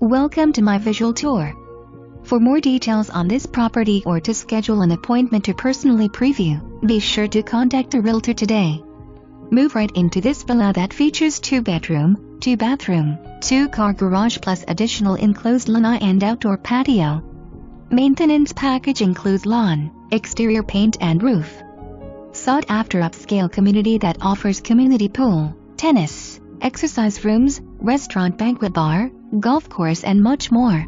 Welcome to my visual tour. For more details on this property or to schedule an appointment to personally preview, be sure to contact a realtor today. Move right into this villa that features 2-bedroom, 2-bathroom, 2-car garage plus additional enclosed lanai and outdoor patio. Maintenance package includes lawn, exterior paint and roof. Sought-after upscale community that offers community pool, tennis, exercise rooms, restaurant, banquet bar, golf course and much more.